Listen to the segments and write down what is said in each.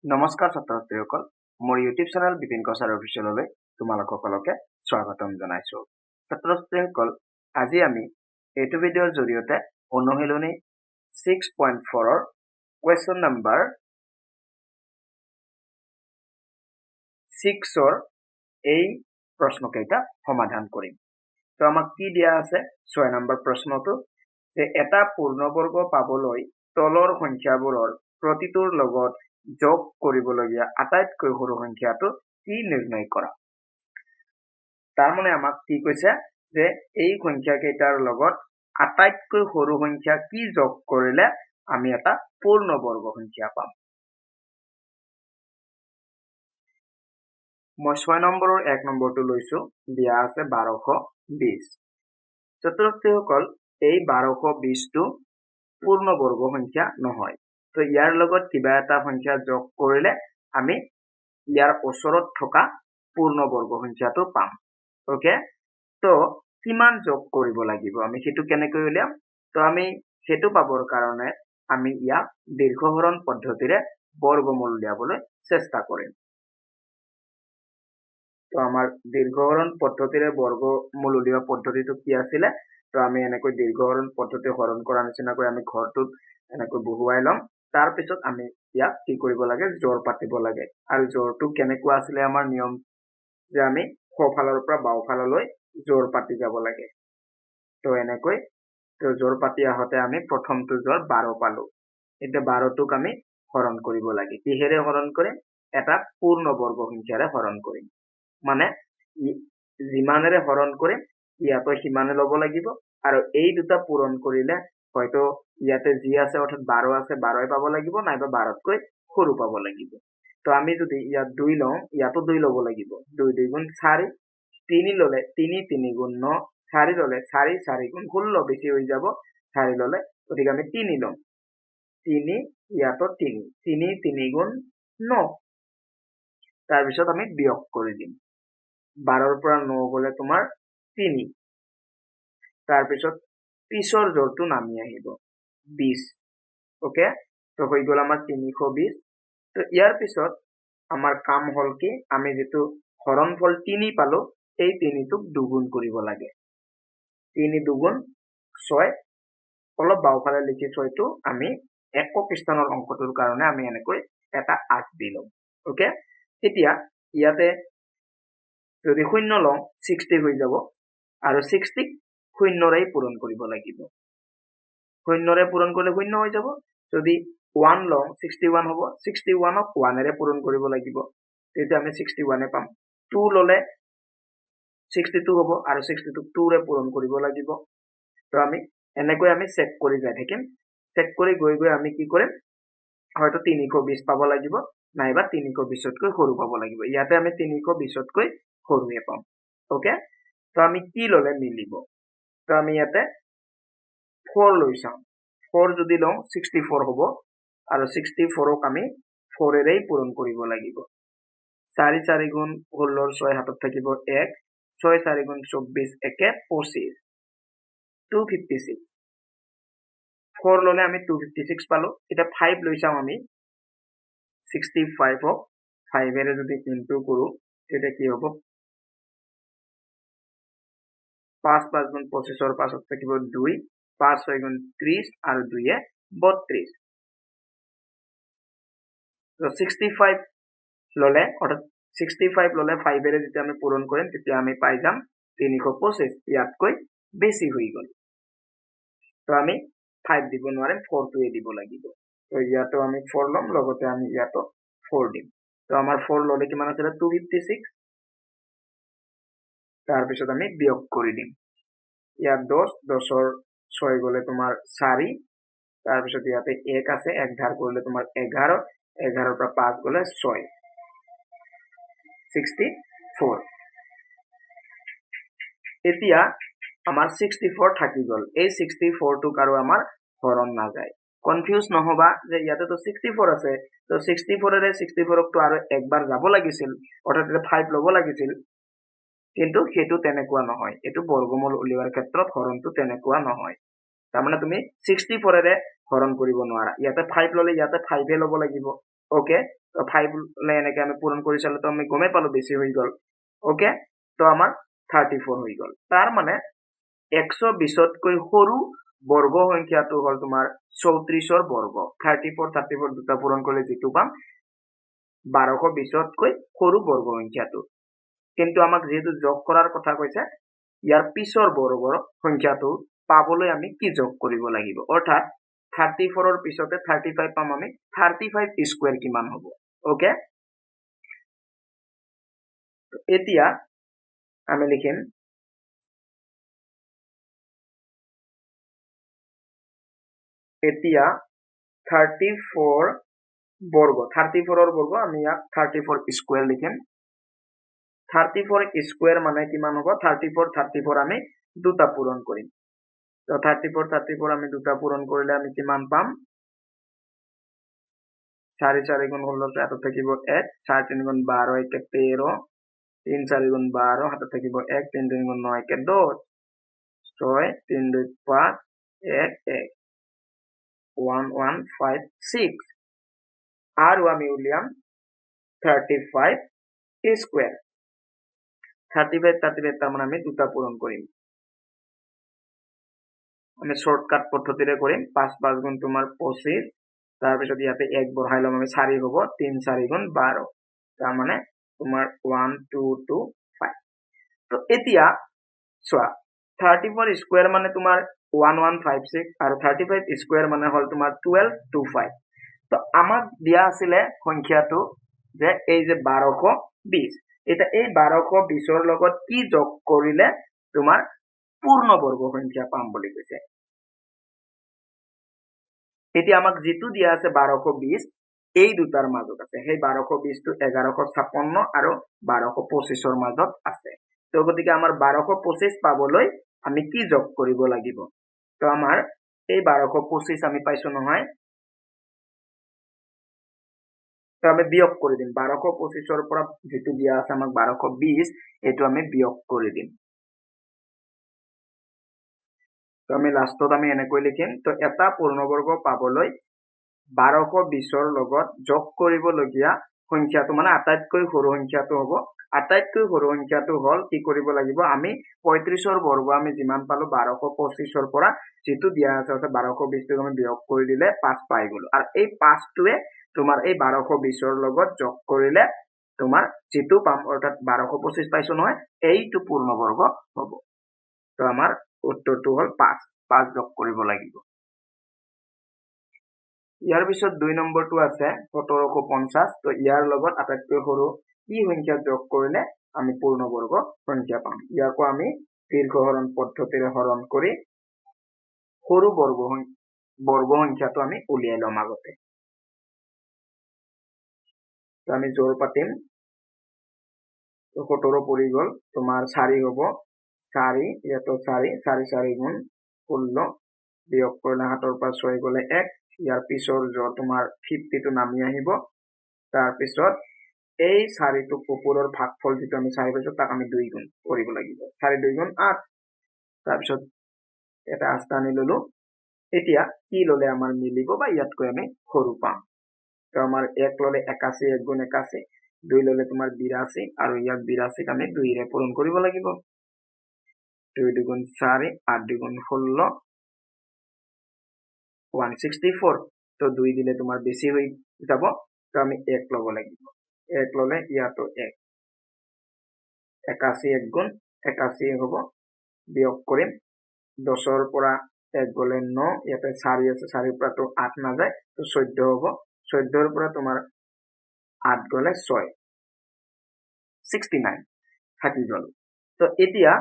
নমস্কাৰ ছাত্ৰ ছাত্ৰীসকল, মোৰ ইউটিউব চেনেল বিপিন কছাৰ অফিচিয়েললৈ তোমালোক সকলোকে স্বাগতম জনাইছো। ছাত্ৰ ছাত্ৰীসকল, আজি আমি এইটো ভিডিঅ'ৰ জৰিয়তে অনুশীলনী 6.4 কুৱেশ্যন নম্বৰ 6 এই প্ৰশ্নকেইটা সমাধান কৰিম। তো আমাক কি দিয়া আছে 6 নম্বৰ প্ৰশ্নটো যে এটা পূৰ্ণবৰ্গ পাবলৈ তলৰ সংখ্যাবোৰৰ প্ৰতিটোৰ লগত যোগ কৰিবলগীয়া আটাইতকৈ সৰু সংখ্যাটো কি নিৰ্ণয় কৰা। তাৰ মানে আমাক কি কৈছে যে এই সংখ্যা কেইটাৰ লগত আটাইতকৈ সৰু সংখ্যা কি যোগ কৰিলে আমি এটা পূৰ্ণবৰ্গ সংখ্যা পাম। মই 6 নম্বৰৰ 1 নম্বৰটো লৈছো, দিয়া আছে 1220। ছাত্ৰ ছাত্ৰীসকল, এই 1220টো পূৰ্ণবৰ্গ সংখ্যা নহয়। তো ইয়াৰ লগত কিবা এটা সংখ্যা যোগ কৰিলে আমি ইয়াৰ ওচৰত থকা পূৰ্ণবৰ্গ সংখ্যাটো পাম। ওকে, তো কিমান যোগ কৰিব লাগিব আমি সেইটো কেনেকৈ উলিয়াম। তো আমি সেইটো পাবৰ কাৰণে আমি ইয়াক দীৰ্ঘহৰণ পদ্ধতিৰে বৰ্গমূল উলিয়াবলৈ চেষ্টা কৰিম। তো আমাৰ দীৰ্ঘহৰণ পদ্ধতিৰে বৰ্গমূল উলিওৱা পদ্ধতিটো কি আছিলে। তো আমি এনেকৈ দীৰ্ঘহৰণ পদ্ধতি হৰণ কৰা নিচিনাকৈ আমি ঘৰটোত এনেকৈ বহুৱাই ল'ম। তাৰ পিছত আমি ইয়াক কি কৰিব লাগে, জোৰ পাতিব লাগে। আৰু জোৰটো কেনেকুৱা আছিলে আমাৰ নিয়ম যে আমি সোঁফালৰ পৰা বাওঁফাললৈ জোৰ পাতি যাব লাগে। তো এনেকৈ জোৰ পাতি আহোঁতে আমি প্ৰথমটো জোৰ 12 পালো। এতিয়া 12টোক আমি হৰণ কৰিব লাগে। কিহেৰে হৰণ কৰিম? এটা পূৰ্ণবৰ্গ সংখ্যাৰে হৰণ কৰিম। মানে যিমানেৰে হৰণ কৰিম ইয়াতো সিমানে ল'ব লাগিব। আৰু এই দুটা পূৰণ কৰিলে হয়তো ইয়াতে যি আছে অৰ্থাৎ 12 আছে 12 পাব লাগিব, নাইবা 12তকৈ সৰু পাব লাগিব। তো আমি যদি ইয়াত 2 লওঁ, ইয়াতো 2 ল'ব লাগিব। 2 2 গুণ 4, 3 ল'লে 3 3 গুণ 9, 4 ল'লে 4 4 গুণ 16 বেছি হৈ যাব। 4 ল'লে গতিকে আমি 3 ল'ম। 3 ইয়াতো 3 3 3 গুণ 9। তাৰপিছত আমি বিয়োগ কৰি দিম। 12ৰ পৰা 9 গ'লে তোমাৰ 3। তাৰপিছত পিছৰ জোৰটো নামি আহিব 20। ওকে, তো হৈ গ'ল আমাৰ 320। তো ইয়াৰ পিছত আমাৰ কাম হ'ল কি, আমি যিটো হৰণফল 3 পালো এই 3টোক দুগুণ কৰিব লাগে। 3 দুগুণ 6, অলপ বাওঁফালে লিখি 6টো আমি একক স্থানৰ অংকটোৰ কাৰণে আমি এনেকৈ এটা আঁচ দি লম। ওকে, এতিয়া ইয়াতে যদি 0 লওঁ 60 হৈ যাব। আৰু 60ক 0ৰে পূৰণ কৰিব লাগিব। 0ৰে পূৰণ কৰিলে 0 হৈ যাব। যদি 1 লওঁ 61 হ'ব। 61ক 1ৰে পূৰণ কৰিব লাগিব, তেতিয়া আমি 61 পাম। 2 ল'লে 62 হ'ব আৰু 62ক 2ৰে পূৰণ কৰিব লাগিব। তো আমি এনেকৈ আমি চেক কৰি যাই থাকিম। চেক কৰি গৈ গৈ আমি কি কৰিম, হয়তো 320 পাব লাগিব, নাইবা 320তকৈ সৰু পাব লাগিব। ইয়াতে আমি 320তকৈ সৰুৱে পাম। ওকে, তো আমি কি ল'লে মিলিব। তো আমি ইয়াতে 4 লৈ চাওঁ। 4 যদি লওঁ 64 হ'ব আৰু 64ক আমি 4ৰে পূৰণ কৰিব লাগিব। 4 4 গুণ 16, 6 হাতত থাকিব 1, 6 4 গুণ 24 একে 25, 256। 4 ল'লে আমি 256 পালো। এতিয়া 5 লৈ চাওঁ আমি। 65ক 5ৰে যদি ইনটু কৰো তেতিয়া কি হ'ব, 5 5 গুণ 25ৰ পাছত থাকিব 2, 5 6 গুণ 30 আৰু 2 32। তো 65 ল'লে অৰ্থাৎ 65 ল'লে 5ৰে যেতিয়া আমি পূৰণ কৰিম তেতিয়া আমি পাই যাম 325। ইয়াতকৈ বেছি হৈ গ'ল। তো আমি 5 দিব নোৱাৰিম, 4টোৱে দিব লাগিব। তো ইয়াতো আমি 4 ল'ম, লগতে আমি ইয়াতো 4 দিম। তো আমাৰ 4 ল'লে কিমান আছিলে 256। তাৰপিছত আমি বিয়োগ কৰি দিম। ইয়াত 10 10ৰ 6 গ'লে তোমাৰ 4। তাৰপিছত ইয়াতে 1 আছে, 1 ধাৰ কৰিলে তোমাৰ 11, 11ৰ পৰা 5 গ'লে 6, 64। এতিয়া আমাৰ 64 থাকি গ'ল। এই 64টোক আৰু আমাৰ হৰণ নাযায়। কনফিউজ নহবা যে ইয়াতেতো 64 আছে, তো 64ৰে 64কটো আৰু একবাৰ যাব লাগিছিল, অৰ্থাৎ 5 ল'ব লাগিছিল। কিন্তু সেইটো তেনেকুৱা নহয়। এইটো বৰ্গমূল উলিওৱাৰ ক্ষেত্ৰত হৰণটো তেনেকুৱা নহয়। তাৰমানে তুমি 64ৰে হৰণ কৰিব নোৱাৰা। ইয়াতে 5 ল'লে ইয়াতে 5হে ল'ব লাগিব, ওকে তো 5 লে এনেকে আমি পূৰণ কৰি চালো তো আমি গমে পালো বেছি হৈ গল ওকে তো আমাৰ 34 হৈ গল তাৰ মানে 120তকৈ সৰু বৰ্গ সংখ্যাটো হল তোমাৰ 34ৰ বৰ্গ 34 দুটা পূৰণ কৰিলে যেটো পাম 1220তকৈ সৰু বৰ্গ সংখ্যাটো কিন্তু আমাক যেহেতু যোগ কৰাৰ কথা কৈছে ইয়াৰ পিছৰ বৰ্গৰ সংখ্যাটো পাবলৈ আমি কি যোগ কৰিব লাগিব অৰ্থাৎ 34ৰ পিছতে 35 পাম আমি 35 স্কয়াৰ কিমান হ'ব ওকে এতিয়া আমি লিখিম এতিয়া 34 বৰ্গ 34ৰ বৰ্গ আমি ইয়াক 34 স্কয়াৰ লিখিম 34 স্কয়াৰ মানে কিমান হ'ব 34 আমি দুটা পূৰণ কৰিম তো 34 আমি দুটা পূৰণ কৰিলে আমি কিমান পাম 4 4 গুণ 16 হাতত থাকিব 1 4 3 গুণ 12 1 13 3 4 গুণ 12 হাতত থাকিব 1 3 3 গুণ 9 1 10 6 3 2 5 1 1 1 1 5 6 আৰু আমি উলিয়াম 35 স্কয়াৰ 35 তাৰ মানে আমি দুটা পূৰণ কৰিম আমি শৰ্টকাট পদ্ধতিৰে কৰিম 5 5 গুণ তোমাৰ 25 তাৰ পিছত ইয়াতে 1 বঢ়াই লম আমি 4 হ'ব 3 4 গুণ 12 তাৰ মানে তোমাৰ 1 2 2 5 তো এতিয়া চোৱা 34 স্কয়াৰ মানে তোমাৰ 1156 আৰু 35 স্কয়াৰ মানে হল তোমাৰ 1225 তো আমাক দিয়া আছিল সংখ্যাটো যে এই যে 1220 এটা এই 1220ৰ লগত কি যোগ কৰিলে তোমাৰ পূৰ্ণ বৰ্গ সংখ্যা পাম বুলি কৈছে এতিয়া আমাক যেটো দিয়া আছে 1220 এই দুটাৰ মাজত আছে সেই 1220 টো 1156 আৰু 1225ৰ মাজত আছে তো গতিকে আমাৰ 1225 পাবলৈ আমি কি যোগ কৰিব লাগিব তো আমাৰ এই 1225 আমি পাইছো নহয় তো আমি বিয়োগ কৰি দিম 1225ৰ পৰা যেটো দিয়া আছে আমাক 1220 এটো আমি বিয়োগ কৰি দিম তো আমি লাষ্টত আমি এনেকৈ লিখিম তো এটা পূৰ্ণবৰ্গ পাবলৈ 1220ৰ লগত যোগ কৰিবলগীয়া সংখ্যাটো মানে আটাইতকৈ সৰু সংখ্যাটো হ'ব আটাইতকৈ সৰু সংখ্যাটো হল কি কৰিব লাগিব আমি 35ৰ বৰ্গ আমি যিমান পালো 1225ৰ পৰা যেটো দিয়া আছে অৰ্থাৎ 1220 টো আমি বিয়োগ কৰি দিলে 5 পাই গলো আৰু এই 5 টোৱে তোমাৰ এই 1220ৰ লগত যোগ কৰিলে তোমাৰ যেটো পাম অৰ্থাৎ 1225 পাইছো নহয় এইটো পূৰ্ণবৰ্গ হ'ব তো আমাৰ উত্তৰটো হল 5 যোগ কৰিব লাগিব ইয়াৰ পিছত 2 নম্বৰটো আছে 1750 তো ইয়াৰ লগত আটাইতকৈ সৰু কি সংখ্যা যোগ কৰিলে আমি পূৰ্ণবৰ্গ সংখ্যা পাম ইয়াকো আমি দীৰ্ঘহৰণ পদ্ধতিৰে হৰণ কৰি সৰু বৰ্গ সংখ্যাটো আমি উলিয়াই লম আগতে তো আমি জোৰ পাতিম তো 17 পৰি গল তোমাৰ 4 হ'ব 4 ইয়াতো 4 4 4 গুণ 16 বিয়োগ কৰিলে হাতৰ পৰা 6 গলে 1 ইয়াৰ পিছৰ তোমাৰ 50 টো নামি আহিব তাৰ পিছত এই 4 টো ওপৰৰ ভাগফল যেটো আমি 4 পাইছো তাক আমি 2 গুণ কৰিব লাগিব 4 2 গুণ 8 তাৰ পিছত এটা 8 আনি ললো এতিয়া কি ললে আমাৰ মিলিব বা ইয়াতকৈ আমি সৰু পাম তো আমাৰ 1 ললে 81 1 গুণ 81 2 ললে তোমাৰ 82 আৰু ইয়াক 82 আমি 2 ৰে পূৰণ কৰিব লাগিব 2 2 গুণ 4 8 2 গুণ 16 164 তো 2 দিলে তোমাৰ বেছি হৈ যাব তো আমি 1 লব লাগিব 1 ললে ইয়াতো 1 81 1 গুণ 81 হ'ব বিয়োগ কৰিম 10ৰ পৰা 1 গলে 9 ইয়াতে 4 আছে 4ৰ পৰা তো 8 না যায় তো 14 হ'ব 14ৰ পৰা তোমাৰ 8 গলে 6 69 থাকি গল তো এতিয়া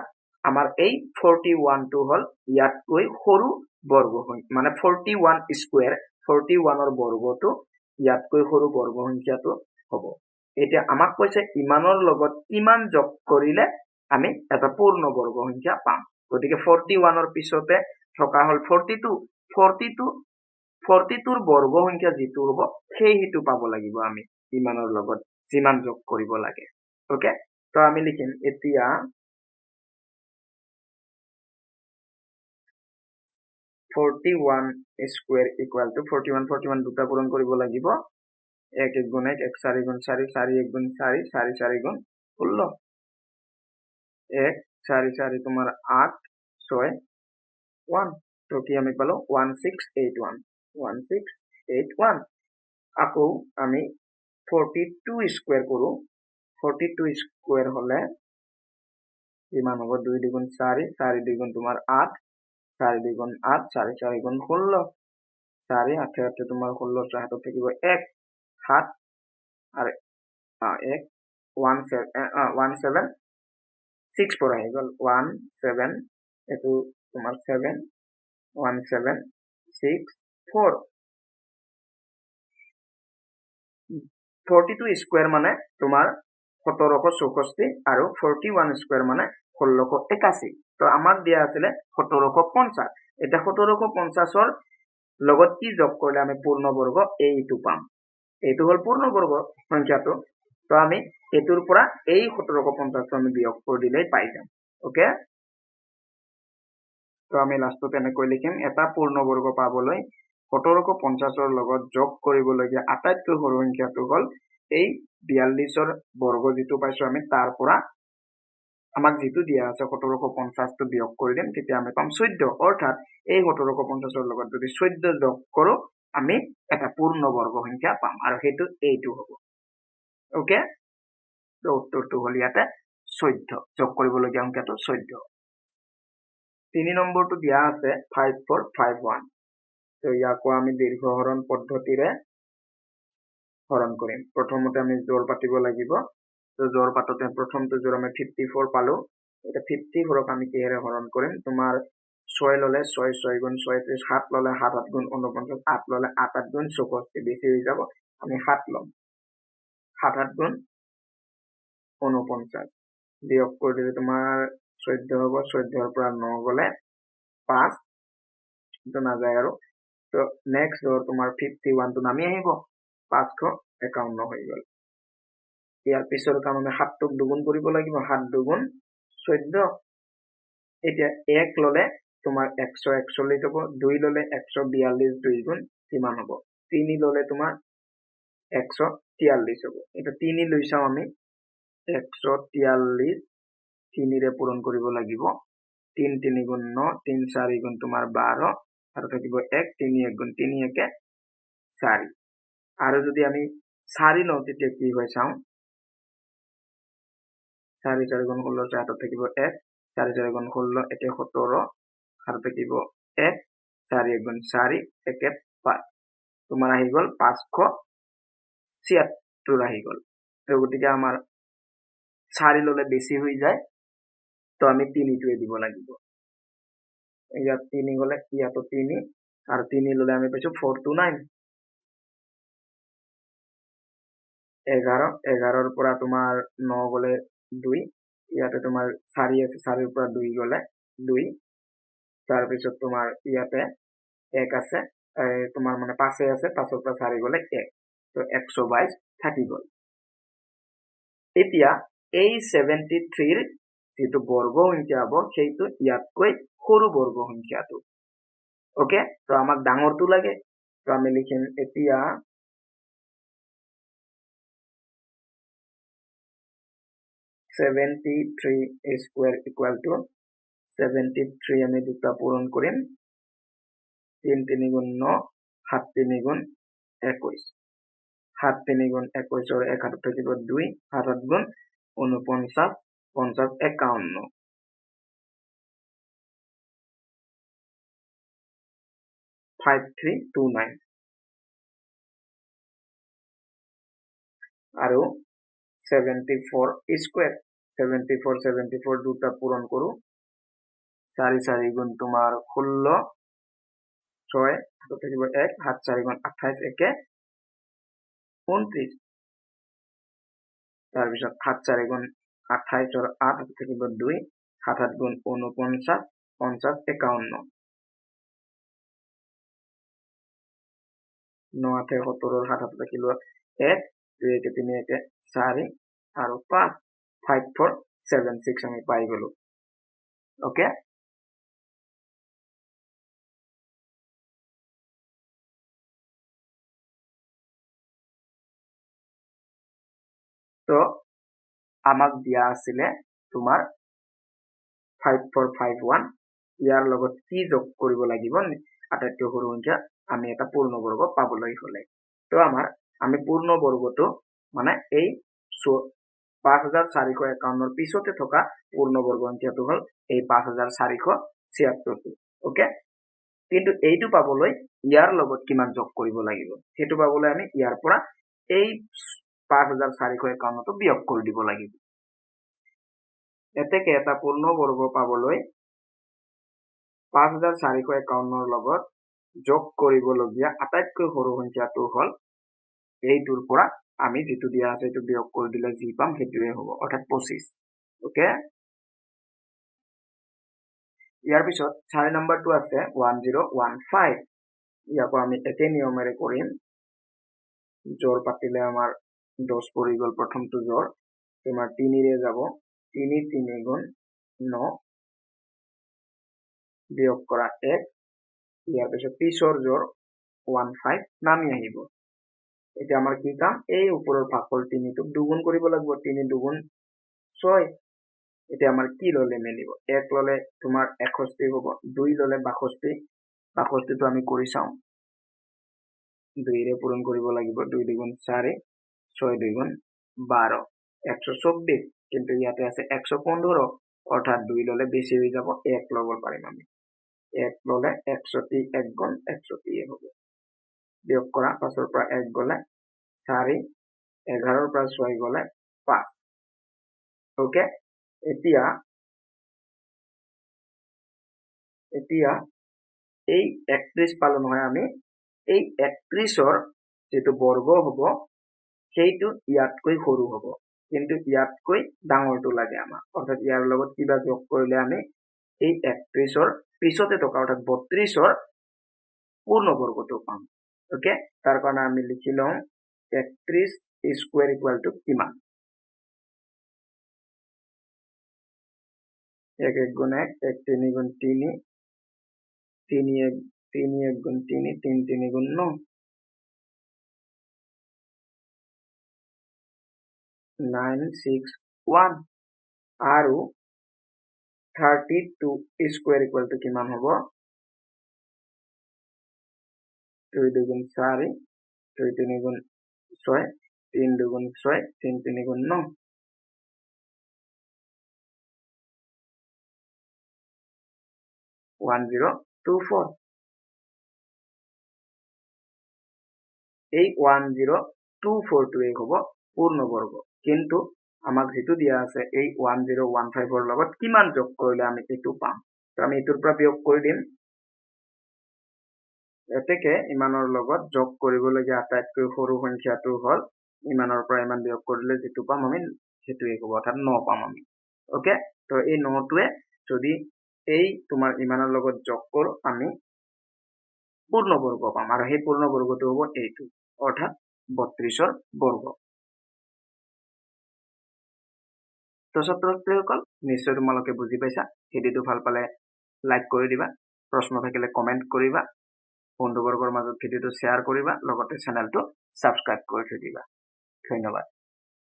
আমাৰ এই 41 টো হল ইয়াতকৈ সৰু বৰ্গ সংখ্যা মানে 41 স্কয়াৰ 41ৰ বৰ্গটো ইয়াতকৈ সৰু বৰ্গ সংখ্যাটো হ'ব এতিয়া আমাক কৈছে ইমানৰ লগত কিমান যোগ কৰিলে আমি এটা পূৰ্ণ বৰ্গ সংখ্যা পাম গতিকে 41ৰ পিছতে থকা হল 42ৰ বৰ্গ সংখ্যা যেটো হ'ব সেইটো পাব লাগিব আমি ইমানৰ লগত যিমান যোগ কৰিব লাগে ওকে তো আমি লিখিম এতিয়া 41 স্কয়াৰ ইকুয়াল টু 41 দুটা পূৰণ কৰিব লাগিব 1 1 গুণ 1 1 4 গুণ 4 4 1 গুণ 4 4 4 গুণ 16 1 4 4 তোমার 8 6 1 তো কি আমি পালো 1681 1681 আকৌ আমি 42 স্কয়ার করু 42 স্কয়ার হলে কিমান হ'ব 2 2 4 4 2 তোমাৰ 8 4 2 8 4 4 16 4 8 8 তোমাৰ 16 হাতত থাকিব 1 7 আৰু 1 1 7 6 পৰা আহি গল 1 7 এটো তোমাৰ 7 1 7 6 4 42 স্কয়াৰ মানে তোমাৰ 1764 আৰু 41 স্কয়াৰ মানে 1681 তো আমাক দিয়া আছিল 1750 এটা 1750 ৰ লগত কি যোগ কৰিলে আমি পূৰ্ণবৰ্গ এইটো পাম এইটো হল পূৰ্ণবৰ্গ সংখ্যাটো তো আমি এটোৰ পৰা এই 1750 আমি বিয়োগ কৰি দিলেই পাই যাম ওকে তো আমি লাষ্টত এনেকৈ লিখিম এটা পূৰ্ণবৰ্গ পাবলৈ 1750 ৰ লগত যোগ কৰিবলগীয়া আটাইতকৈ সৰু সংখ্যাটো হল এই 42 ৰ বৰ্গ যেটো পাইছো আমি তাৰ পৰা আমাক যেটো দিয়া আছে 1750 টো বিয়োগ কৰি দিম তেতিয়া আমি পাম 14 অৰ্থাৎ এই 1750 ৰ লগত যদি 14 যোগ কৰো আমি এটা পূৰ্ণবৰ্গ সংখ্যা পাম আৰু হেতু এইটো হ'ব ওকে তো উত্তৰটো হল ইয়াতে 14 যোগ কৰিবলগীয়া সংখ্যাটো 14 3 নম্বৰটো দিয়া আছে 5451 তো ইয়াকো আমি দীৰ্ঘহৰণ পদ্ধতিৰে হৰণ কৰিম প্ৰথমতে আমি জোৰ পাতিব লাগিব তো জোৰ পাততে প্ৰথমটো জোৰ আমি 54 পালো এটা 54 ক আমি কিহেৰে হৰণ কৰিম তোমাৰ 6 ললে 6 6 গুণ 36 7 ললে 7 8 গুণ 49 8 ললে 8 8 গুণ 64 বেছি হৈ যাব আমি 7 লম 7 8 গুণ 49 বিয়োগ কৰি দিলে তোমাৰ 14 হ'ব 14 ৰ পৰা 9 গলে 5 তো না যায় আৰু তো নেক্সট হল তোমাৰ 51 টো নামি আহিব 551 হৈ গল ইয়াৰ পিছৰ কাম আমি 7 টোক দুগুণ কৰিব লাগিব 7 দুগুণ 14 এতিয়া 1 ললে তোমাৰ 141 হ'ব 2 ললে 142 2 গুণ কিমান হ'ব 3 ললে তোমাৰ 143 হ'ব এটা 3 লৈ চাও আমি 143 3 ৰে পূৰণ কৰিব লাগিব 3 3 গুণ 9 3 4 গুণ তোমাৰ 12 আৰু থাকিব 1 3 1 গুণ 3 1 4 আৰু যদি আমি 4 লওঁ তেতিয়া কি হয় চাও 4 4 গুণ 16 হাতত থাকিব 1 4 4 গুণ 16 এতিয়া 17 আৰু থাকিব 1 4 1 গুণ 4 1 5 তোমাৰ আহি গল 576 আহি গল তো গতিকে আমাৰ 4 ললে বেছি হৈ যায় তো আমি 3 টোৱে দিব লাগিব ইয়াত 3 গলে ইয়াতো 3 আৰু 3 ললে আমি পাইছো 429 11 11 ৰ পৰা তোমাৰ 9 গলে 2 ইয়াতে তোমাৰ 4 আছে 4 ৰ পৰা 2 গলে 2 তাৰ পিছত তোমাৰ ইয়াতে 1 আছে তোমাৰ মানে 5 আছে 5 ৰ পৰা 4 গলে 1 তো 122 থাকি গল এতিয়া এই 73 ৰ যেটো বৰ্গ সংখ্যা হ'ব সেইটো ইয়াতকৈ সৰু বৰ্গ সংখ্যাটো ওকে তো আমাক ডাঙৰটো লাগে তো আমি লিখিম এতিয়া 73 square equal to 73 আমি দুটা পূৰণ কৰিম 3 3 গুণ 9 7 3 গুণ 21 7 3 গুণ 21 ৰ 1 হাতত থাকিব 2 7 8 গুণ 49 50 51 5329 আৰু 74 square 74 দুটা পূৰণ কৰো 4 4 গুণ তোমাৰ 16 6 হাতত থাকিব 1 7 4 গুণ 28 1 29 তাৰপিছত 7 4 গুণ 28 ৰ 8 হাতত থাকিব 2 7 8 গুণ 49 50 51 9 8 17 ৰ 7 হাতত থাকিব 1 2 1 3 1 4 আৰু 5 5476 আমি পাই গলো ওকে তো আমাক দিয়া আছিলে তোমাৰ 5451 ইয়াৰ লগত কি যোগ কৰিব লাগিব আটাইতকৈ সৰু সংখ্যা আমি এটা পূৰ্ণবৰ্গ পাবলৈ হলে তো আমি পূৰ্ণবৰ্গটো মানে এই 5451 পিছতে থকা পূৰ্ণবৰ্গ সংখ্যাটো হল এই 5476 ওকে কিন্তু এইটো পাবলৈ ইয়াৰ লগত কিমান যোগ কৰিব লাগিব সেইটো পাবলৈ আমি ইয়াৰ পৰা এই 5451 টো বিয়োগ কৰি দিব লাগিব এতেকে এটা পূৰ্ণবৰ্গ পাবলৈ 5451 লগত যোগ কৰিবলগীয়া আটাইতকৈ সৰু সংখ্যাটো হল এইটোৰ পৰা আমি যেটো দিয়া আছে এটো বিয়োগ কৰি দিলে যি পাম সেইটোৱে হ'ব অৰ্থাৎ 25 ওকে ইয়াৰ পিছত 4 নম্বৰটো আছে 1015 ইয়াকো আমি একে নিয়মেৰে কৰিম জোৰ পাতিলে আমাৰ 10 পৰি গল প্ৰথমটো জোৰ তোমাৰ 3 ৰে যাব 3 3 গুণ 9 বিয়োগ কৰা 1 ইয়াৰ পিছত পিছৰ জোৰ 15 নামি আহিব এটা আমাৰ কি কাম এই ওপৰৰ ভাগফল 3 টোক দুগুণ কৰিব লাগিব 3 দুগুণ 6 এটা আমাৰ কি ললে মেলিব 1 ললে তোমাৰ 61 হ'ব 2 ললে 62 62 টো আমি কৰি চাও 2 ৰে পূৰণ কৰিব লাগিব 2 দুগুণ 4 6 দুগুণ 12 124 কিন্তু ইয়াতে আছে 115 অৰ্থাৎ 2 ললে বেছি হৈ যাব 1 লব পাৰিম আমি 1 ললে 130 1 গুণ 130 হ'ব বিয়োগ কৰা 5 ৰ পৰা 1 গলে 4 11 ৰ পৰা 6 গলে 5 ওকে এতিয়া এই 31 পালো নহয় আমি এই 31 ৰ যেটো বৰ্গ হ'ব সেইটো ইয়াতকৈ সৰু হ'ব কিন্তু ইয়াতকৈ ডাঙৰটো লাগে আমাক অৰ্থাৎ ইয়াৰ লগত কিবা যোগ কৰিলে আমি এই 31 ৰ পিছতে থকা অৰ্থাৎ 32 ৰ পূৰ্ণবৰ্গটো পাম ওকে তাৰ কাৰণে আমি লিখি লওঁ 31 স্কয়াৰ ইকুয়াল টু কিমান 1 1 গুণ 1 1 3 গুণ 3 3 1 গুণ 3 3 3 গুণ 9 961 আৰু 32 স্কয়াৰ ইকুয়াল টু কিমান হ'ব 2 2 গুণ 4 2 3 গুণ 6 3 2 গুণ 6 3 3 গুণ 9 1024 এই 1024 টোৱে হ'ব পূৰ্ণবৰ্গ কিন্তু আমাক যেটো দিয়া আছে এই 1015 ৰ লগত কিমান যোগ কৰিলে আমি এটো পাম তো আমি এটোৰ পৰা বিয়োগ কৰি দিম এতেকে ইমানৰ লগত যোগ কৰিবলগীয়া আটাইতকৈ সৰু সংখ্যাটো হল ইমানৰ পৰা ইমান বিয়োগ কৰিলে যেটো পাম আমি সেটোৱে হ'ব অৰ্থাৎ 9 পাম আমি ওকে তো এই 9 টোৱে যদি এই তোমাৰ ইমানৰ লগত যোগ কৰো আমি পূৰ্ণবৰ্গ পাম আৰু সেই পূৰ্ণবৰ্গটো হ'ব এইটো অৰ্থাৎ 32 ৰ বৰ্গ তো ছাত্ৰছাত্ৰীসকল নিশ্চয় তোমালোকে বুজি পাইছা ভিডিওটো ভাল পালে লাইক কৰি দিবা প্ৰশ্ন থাকিলে কমেন্ট কৰিবা বন্ধুবৰ্গৰ মাজত ভিডিওটো শ্বেয়াৰ কৰিবা লগতে চেনেলটো সাবস্ক্ৰাইব কৰি থৈ দিবা ধন্যবাদ